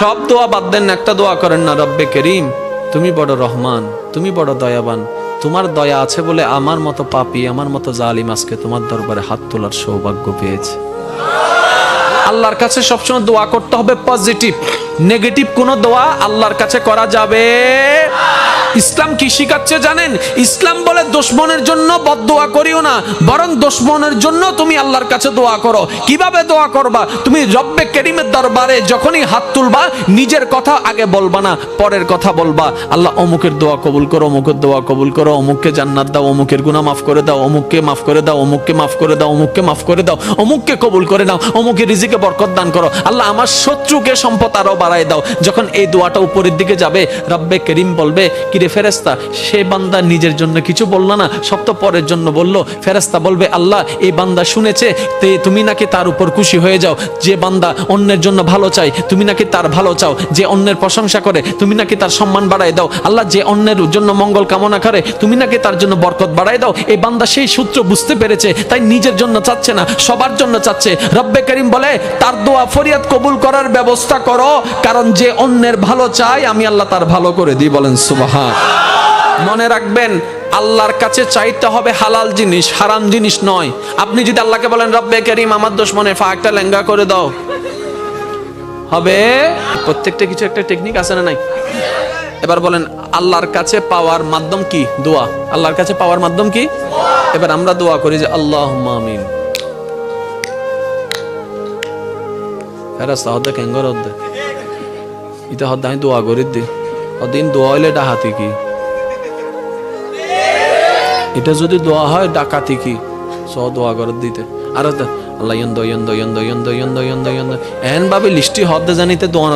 সব দোয়া বাদ দেন, একটা দোয়া করেন না, রব্বে করিম তুমি বড় রহমান, তুমি বড় দয়াবান, তোমার দয়া আছে বলে আমার মতো পাপী, আমার মতো জালিম আজকে তোমার দরবারে হাত তোলার সৌভাগ্য পেয়েছে। আল্লাহর কাছে সবসময় দোয়া করতে হবে পজিটিভ, নেগেটিভ কোনো দোয়া আল্লাহর কাছে করা যাবে। ইসলাম কি শিখাচ্ছে জানেন? ইসলাম বলে দুশমনের জন্য বদদোয়া করিও না, বরং দুশমনের জন্য তুমি আল্লাহর কাছে দোয়া করো। কিভাবে দোয়া করবা? তুমি রব্বে করিমের দরবারে যখনই হাত তুলবা, নিজের কথা আগে বলবা না, পরের কথা বলবা। আল্লাহ অমুকের দোয়া কবুল করো, অমুকের দোয়া কবুল করো, অমুককে জান্নাত দাও, অমুকের গুনাহ মাফ করে দাও, অমুককে মাফ করে দাও, অমুককে মাফ করে দাও, অমুককে মাফ করে দাও, অমুককে কবুল করে নাও, অমুকের রিজিকে বরকত দান করো। আল্লাহ আমার শত্রুকে সম্পদ আরো বাড়ায় দাও। যখন এই দোয়াটা উপরের দিকে যাবে, রব্বে করিম বলবে, কিরে ফেরেশতা, সে বান্দা নিজের জন্য কিছু বলল না, সব তো পরের জন্য বলল। ফেরেশতা বলবে, আল্লাহ এই বান্দা শুনেছে, তুমি নাকি তার উপর খুশি হয়ে যাও। যে বান্দা অন্যের জন্য ভালো চাই, তুমি নাকি তার ভালো চাও। যে অন্যের প্রশংসা করে, তুমি নাকি তার সম্মান বাড়ায় দাও। আল্লাহ যে অন্যের জন্য মঙ্গল কামনা করে, তুমি নাকি তার জন্য বরকত বাড়ায় দাও। এই বান্দা সেই সূত্র বুঝতে পেরেছে, তাই নিজের জন্য চাচ্ছে না, সবার জন্য চাচ্ছে। রব্বে করিম বলে, তার দোয়া ফরিয়াদ কবুল করার ব্যবস্থা করো, কারণ যে অন্যের ভালো চায় আমি আল্লাহ তার ভালো করে দিই। বলেন সুবহান। মনে রাখবেন, আল্লাহর কাছে চাইতে হবে হালাল জিনিস, হারাম জিনিস নয়। আপনি যদি আল্লাহকে বলেন, রব্বে করিম আমার দুশমনের ফাঁকটা লেঙ্গা করে দাও, হবে? প্রত্যেকটা কিছু একটা টেকনিক আছে না নাই? এবার বলেন, আল্লাহর কাছে পাওয়ার মাধ্যম কি? দোয়া। আল্লাহর কাছে পাওয়ার মাধ্যম কি? এবার আমরা দোয়া করি যে আল্লাহুম্মা আমিন। ফেরেশতা হদ্দে কেঙ্গর হদ্দে ইতা হদ্দে আমি দোয়া করি দি দিন দোয়া হইলে ডাহাতি কি? এটা যদি দোয়া হয় ডাকাতি কি? সব দোয়া করে দিতে আর আল্লাহ ইয়ন্দ ইয়ন্দ ইয়ন্দ ইয়ন্দ ইয়ন্দ ইয়ন্দ ইয়ন্দ এন ভাবে লিস্টি হদ্দে জানিতে দোয়া